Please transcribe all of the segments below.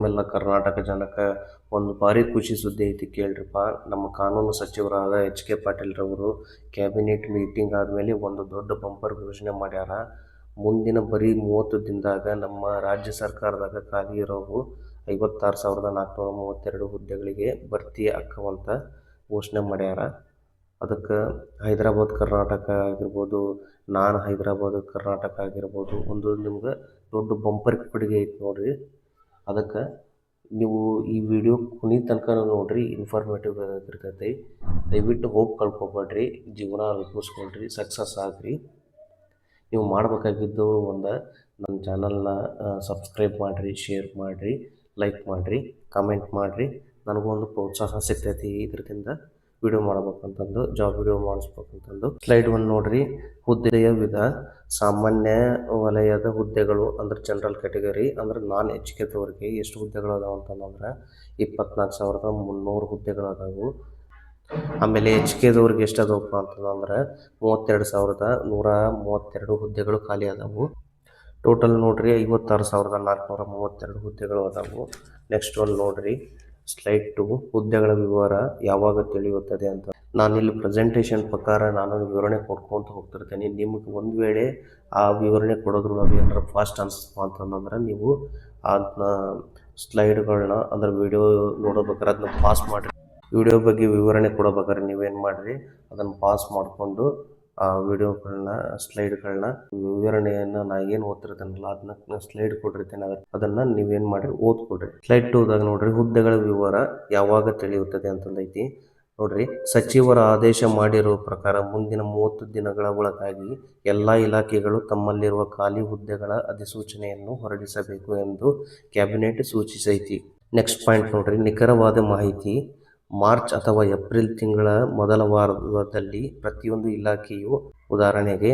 ನಮ್ಮೆಲ್ಲ ಕರ್ನಾಟಕ ಜನಕ್ಕೆ ಒಂದು ಭಾರಿ ಖುಷಿ ಸುದ್ದಿ ಐತಿ ಕೇಳ್ರಿಪ್ಪ. ನಮ್ಮ ಕಾನೂನು ಸಚಿವರಾದ H.K. ಪಾಟೀಲ್ ರವರು ಕ್ಯಾಬಿನೆಟ್ ಮೀಟಿಂಗ್ ಆದಮೇಲೆ ಒಂದು ದೊಡ್ಡ ಬಂಪರ್ ಘೋಷಣೆ ಮಾಡ್ಯಾರ. ಮುಂದಿನ ಬರೀ 30 ದಿನದಾಗ ನಮ್ಮ ರಾಜ್ಯ ಸರ್ಕಾರದಾಗ ಖಾಲಿ ಇರೋವು 56,432 ಹುದ್ದೆಗಳಿಗೆ ಭರ್ತಿ ಆಕ್ಕವಂತ ಘೋಷಣೆ ಮಾಡ್ಯಾರ. ಅದಕ್ಕೆ ಹೈದರಾಬಾದ್ ಕರ್ನಾಟಕ ಆಗಿರ್ಬೋದು, ನಾನ್ ಹೈದರಾಬಾದ್ ಕರ್ನಾಟಕ ಆಗಿರ್ಬೋದು, ಒಂದು ನಿಮ್ಗೆ ದೊಡ್ಡ ಬಂಪರ್ ಕೊಡುಗೆ ಐತಿ ನೋಡ್ರಿ. ಅದಕ್ಕೆ ನೀವು ಈ ವಿಡಿಯೋ ಕೊನೆ ತನಕ ನೋಡ್ರಿ, ಇನ್ಫಾರ್ಮೇಟಿವ್ ಆಗಿರ್ತೈತಿ. ದಯವಿಟ್ಟು ಹೋಗಿ ಕಳ್ಕೊಬೇಡ್ರಿ, ಜೀವನ ರೂಪಿಸ್ಕೊಳ್ರಿ, ಸಕ್ಸಸ್ ಆಗ್ರಿ. ನೀವು ಮಾಡಬೇಕಾಗಿದ್ದು ನನ್ನ ಚಾನಲ್ನ ಸಬ್ಸ್ಕ್ರೈಬ್ ಮಾಡಿರಿ, ಶೇರ್ ಮಾಡಿರಿ, ಲೈಕ್ ಮಾಡಿರಿ, ಕಮೆಂಟ್ ಮಾಡಿರಿ. ನನಗೂ ಒಂದು ಪ್ರೋತ್ಸಾಹ ಸಿಗ್ತೈತಿ ಇದರಿಂದ ವಿಡಿಯೋ ಮಾಡ್ಬೇಕಂತಂದು, ಜಾಬ್ ವಿಡಿಯೋ ಮಾಡಿಸ್ಬೇಕಂತಂದು. ಸ್ಲೈಡ್ 1 ನೋಡ್ರಿ. ಹುದ್ದೆಯ ವಿಧ: ಸಾಮಾನ್ಯ ವಲಯದ ಹುದ್ದೆಗಳು ಅಂದ್ರೆ ಜನರಲ್ ಕ್ಯಾಟಗರಿ ಅಂದ್ರೆ ನಾನ್ ಎಜುಕೇಟೆಡ್ವರಿಗೆ ಎಷ್ಟು ಹುದ್ದೆಗಳು ಅದಾವ ಅಂತಂದ್ರೆ 24,300 ಹುದ್ದೆಗಳು ಅದಾವು. ಆಮೇಲೆ HKದವ್ರಿಗೆ ಎಷ್ಟು ಅದಾವಪ್ಪ ಅಂತಂದ್ರೆ 32,132 ಹುದ್ದೆಗಳು ಖಾಲಿ ಅದಾವು. ಟೋಟಲ್ ನೋಡ್ರಿ 56,432 ಹುದ್ದೆಗಳು ಅದಾವು. ನೆಕ್ಸ್ಟ್ ಒಂದು ನೋಡ್ರಿ, ಸ್ಲೈಡ್ 2. ಹುದ್ದೆಗಳ ವಿವರ ಯಾವಾಗ ತಿಳಿಯುತ್ತದೆ ಅಂತ. ನಾನಿಲ್ಲಿ ಪ್ರೆಸೆಂಟೇಷನ್ ಪ್ರಕಾರ ನಾನು ವಿವರಣೆ ಕೊಡ್ಕೊಂತ ಹೋಗ್ತಿರ್ತೇನೆ. ನಿಮ್ಗೆ ಒಂದು ವೇಳೆ ಆ ವಿವರಣೆ ಕೊಡೋದ್ರೊಳಗೆ ಏನಾರ ಫಾಸ್ಟ್ ಅನ್ಸಪ್ಪ ಅಂತಂದ್ರೆ ನೀವು ಅದನ್ನ ಸ್ಲೈಡ್ಗಳನ್ನ ಅಂದ್ರೆ ವಿಡಿಯೋ ನೋಡಬೇಕಾದ್ರೆ ಅದನ್ನ ಪಾಸ್ ಮಾಡಿರಿ. ವಿಡಿಯೋ ಬಗ್ಗೆ ವಿವರಣೆ ಕೊಡಬೇಕಾದ್ರೆ ನೀವೇನು ಮಾಡಿರಿ, ಅದನ್ನು ಪಾಸ್ ಮಾಡಿಕೊಂಡು ಆ ವಿಡಿಯೋಗಳನ್ನ ಸ್ಲೈಡ್ಗಳನ್ನ ವಿವರಣೆಯನ್ನು ನಾ ಏನು ಓದ್ತಿರ್ತೇನಲ್ಲ ಅದನ್ನ ಸ್ಲೈಡ್ ಕೊಟ್ಟಿರ್ತೇನೆ, ಅದನ್ನು ನೀವೇನು ಮಾಡಿರಿ ಓದ್ಕೊಡ್ರಿ. ಸ್ಲೈಡ್ 2ದಾಗ ನೋಡ್ರಿ, ಹುದ್ದೆಗಳ ವಿವರ ಯಾವಾಗ ತಿಳಿಯುತ್ತದೆ ಅಂತಂದೈತಿ. ನೋಡ್ರಿ, ಸಚಿವರ ಆದೇಶ ಮಾಡಿರುವ ಪ್ರಕಾರ ಮುಂದಿನ 30 ದಿನಗಳ ಒಳಗಾಗಿ ಎಲ್ಲ ಇಲಾಖೆಗಳು ತಮ್ಮಲ್ಲಿರುವ ಖಾಲಿ ಹುದ್ದೆಗಳ ಅಧಿಸೂಚನೆಯನ್ನು ಹೊರಡಿಸಬೇಕು ಎಂದು ಕ್ಯಾಬಿನೆಟ್ ಸೂಚಿಸೈತಿ. ನೆಕ್ಸ್ಟ್ ಪಾಯಿಂಟ್ ನೋಡ್ರಿ, ನಿಖರವಾದ ಮಾಹಿತಿ: ಮಾರ್ಚ್ ಅಥವಾ ಏಪ್ರಿಲ್ ತಿಂಗಳ ಮೊದಲ ವಾರದಲ್ಲಿ ಪ್ರತಿಯೊಂದು ಇಲಾಖೆಯು, ಉದಾಹರಣೆಗೆ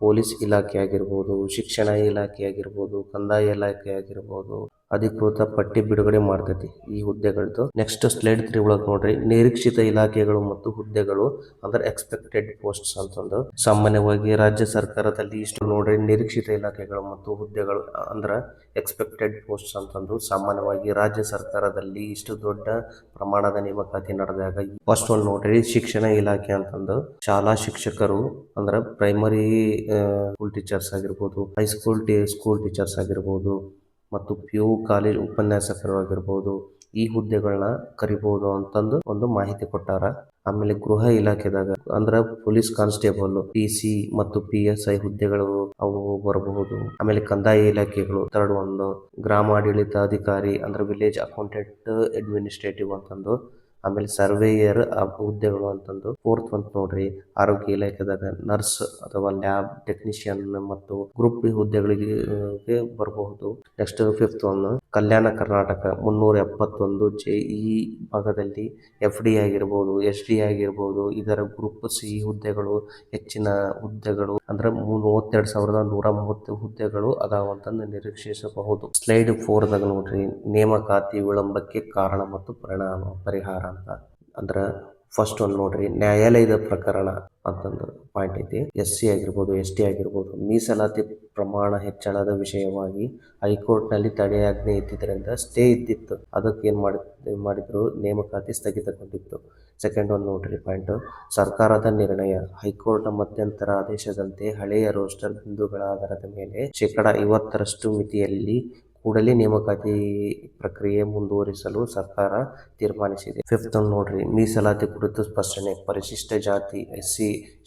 ಪೊಲೀಸ್ ಇಲಾಖೆ ಆಗಿರ್ಬೋದು, ಶಿಕ್ಷಣ ಇಲಾಖೆ ಆಗಿರ್ಬೋದು, ಕಂದಾಯ ಇಲಾಖೆ ಆಗಿರ್ಬೋದು, ಅಧಿಕೃತ ಪಟ್ಟಿ ಬಿಡುಗಡೆ ಮಾಡ್ತೈತಿ ಈ ಹುದ್ದೆಗಳದ್ದು. ನೆಕ್ಸ್ಟ್ ಸ್ಲೈಡ್ 3 ಒಳಗೆ ನೋಡ್ರಿ, ನಿರೀಕ್ಷಿತ ಇಲಾಖೆಗಳು ಮತ್ತು ಹುದ್ದೆಗಳು ಅಂದ್ರೆ ಎಕ್ಸ್ಪೆಕ್ಟೆಡ್ ಪೋಸ್ಟ್ಸ್ ಅಂತಂದು. ಸಾಮಾನ್ಯವಾಗಿ ರಾಜ್ಯ ಸರ್ಕಾರದಲ್ಲಿ ಇಷ್ಟು ನೋಡ್ರಿ, ನಿರೀಕ್ಷಿತ ಇಲಾಖೆಗಳು ಮತ್ತು ಹುದ್ದೆಗಳು ಅಂದ್ರೆ ಎಕ್ಸ್ಪೆಕ್ಟೆಡ್ ಪೋಸ್ಟ್ಸ್ ಅಂತಂದು ಸಾಮಾನ್ಯವಾಗಿ ರಾಜ್ಯ ಸರ್ಕಾರದಲ್ಲಿ ಇಷ್ಟು ದೊಡ್ಡ ಪ್ರಮಾಣದ ನೇಮಕಾತಿ ನಡೆದಾಗ. ಫಸ್ಟ್ ಒಂದು ನೋಡ್ರಿ, ಶಿಕ್ಷಣ ಇಲಾಖೆ ಅಂತಂದು ಶಾಲಾ ಶಿಕ್ಷಕರು ಅಂದ್ರೆ ಪ್ರೈಮರಿ ಸ್ಕೂಲ್ ಟೀಚರ್ಸ್ ಆಗಿರ್ಬೋದು, ಹೈಸ್ಕೂಲ್ ಸ್ಕೂಲ್ ಟೀಚರ್ಸ್ ಆಗಿರ್ಬೋದು, ಮತ್ತು PU ಕಾಲೇಜ್ ಉಪನ್ಯಾಸಕರು ಆಗಿರ್ಬೋದು, ಈ ಹುದ್ದೆಗಳನ್ನ ಕರಿಬಹುದು ಅಂತಂದು ಒಂದು ಮಾಹಿತಿ ಕೊಟ್ಟಾರ. ಆಮೇಲೆ ಗೃಹ ಇಲಾಖೆದಾಗ ಅಂದ್ರೆ ಪೊಲೀಸ್ ಕಾನ್ಸ್ಟೇಬಲ್, PC ಮತ್ತು PSI ಹುದ್ದೆಗಳು ಅವು ಬರಬಹುದು. ಆಮೇಲೆ ಕಂದಾಯ ಇಲಾಖೆಗಳು ಥರ್ಡ್ ಒಂದು, ಗ್ರಾಮಾಡಳಿತ ಅಧಿಕಾರಿ ಅಂದ್ರೆ ವಿಲೇಜ್ ಅಕೌಂಟೆಂಟ್ ಅಡ್ಮಿನಿಸ್ಟ್ರೇಟಿವ್ ಅಂತಂದು. ಆಮೇಲೆ ಸರ್ವೇಯರ್ ಹುದ್ದೆಗಳು ಅಂತಂದು. ಫೋರ್ತ್ ಒಂದು ನೋಡ್ರಿ, ಆರೋಗ್ಯ ಇಲಾಖೆದಾಗ ನರ್ಸ್ ಅಥವಾ ಲ್ಯಾಬ್ ಟೆಕ್ನಿಷಿಯನ್ ಮತ್ತು ಗ್ರೂಪ್ B ಹುದ್ದೆಗಳಿಗೆ ಬರಬಹುದು. ನೆಕ್ಸ್ಟ್ ಫಿಫ್ತ್ ಒಂದು, ಕಲ್ಯಾಣ ಕರ್ನಾಟಕ 371 ಈ ಭಾಗದಲ್ಲಿ FD ಆಗಿರ್ಬೋದು, SD ಆಗಿರ್ಬೋದು, ಇದರ ಗ್ರೂಪ್ C ಹುದ್ದೆಗಳು ಹೆಚ್ಚಿನ ಹುದ್ದೆಗಳು ಅಂದ್ರೆ 32,130 ಹುದ್ದೆಗಳು ಅದಾವಂತಂದು ನಿರೀಕ್ಷಿಸಬಹುದು. ಸ್ಲೈಡ್ 4ದಾಗ ನೋಡ್ರಿ, ನೇಮಕಾತಿ ವಿಳಂಬಕ್ಕೆ ಕಾರಣ ಮತ್ತು ಪರಿಹಾರ ಅಂತ. ಅಂದ್ರೆ ಫಸ್ಟ್ ಒಂದು ನೋಡ್ರಿ, ನ್ಯಾಯಾಲಯದ ಪ್ರಕರಣ ಅಂತಂದು ಪಾಯಿಂಟ್ ಐತಿ. SC ಆಗಿರ್ಬೋದು, ST ಆಗಿರ್ಬೋದು, ಮೀಸಲಾತಿ ಪ್ರಮಾಣ ಹೆಚ್ಚಳದ ವಿಷಯವಾಗಿ ಹೈಕೋರ್ಟ್ನಲ್ಲಿ ತಡೆಯಾಜ್ಞೆ ಇದ್ದಿದ್ದರಿಂದ ಸ್ಟೇ ಇದ್ದಿತ್ತು. ಅದಕ್ಕೆ ಏನು ಮಾಡಿದ್ರು, ನೇಮಕಾತಿ ಸ್ಥಗಿತಗೊಂಡಿತ್ತು. ಸೆಕೆಂಡ್ ಒಂದು ನೋಡ್ರಿ ಪಾಯಿಂಟ್, ಸರ್ಕಾರದ ನಿರ್ಣಯ: ಹೈಕೋರ್ಟ್ ಮಧ್ಯಂತರ ಆದೇಶದಂತೆ ಹಳೆಯ ರೋಸ್ಟರ್ ಬಿಂದುಗಳ ಆಧಾರದ ಮೇಲೆ 50% ಮಿತಿಯಲ್ಲಿ ಕೂಡಲೇ ನೇಮಕಾತಿ ಪ್ರಕ್ರಿಯೆ ಮುಂದುವರಿಸಲು ಸರ್ಕಾರ ತೀರ್ಮಾನಿಸಿದೆ. ಫಿಫ್ತ್ ಒಂದು ನೋಡ್ರಿ, ಮೀಸಲಾತಿ ಕುರಿತು ಸ್ಪಷ್ಟನೆ: ಪರಿಶಿಷ್ಟ ಜಾತಿ SC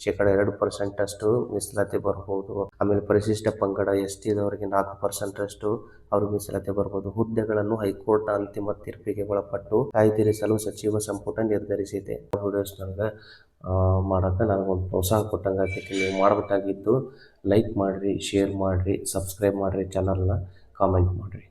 2% ಅಷ್ಟು ಮೀಸಲಾತಿ ಬರಬಹುದು. ಆಮೇಲೆ ಪರಿಶಿಷ್ಟ ಪಂಗಡ STದವರಿಗೆ 4% ಅಷ್ಟು ಅವ್ರಿಗೆ ಮೀಸಲಾತಿ ಬರಬಹುದು. ಹುದ್ದೆಗಳನ್ನು ಹೈಕೋರ್ಟ್ ಅಂತಿಮ ತೀರ್ಪಿಗೆ ಒಳಪಟ್ಟು ಕಾಯ್ದಿರಿಸಲು ಸಚಿವ ಸಂಪುಟ ನಿರ್ಧರಿಸಿದೆ. ವಿಡಿಯೋಸ್ ನನಗೆ ಮಾಡೋಕ್ಕೆ ನನಗೊಂದು ಪ್ರೋತ್ಸಾಹ ಕೊಟ್ಟಂಗೆ ಆಗ್ತೈತಿ. ನೀವು ಮಾಡಬೇಕಾಗಿದ್ದು ಲೈಕ್ ಮಾಡಿರಿ, ಶೇರ್ ಮಾಡಿರಿ, ಸಬ್ಸ್ಕ್ರೈಬ್ ಮಾಡಿರಿ ಚಾನಲ್ನ, ಕಾಮೆಂಟ್ ಮಾಡಿರಿ.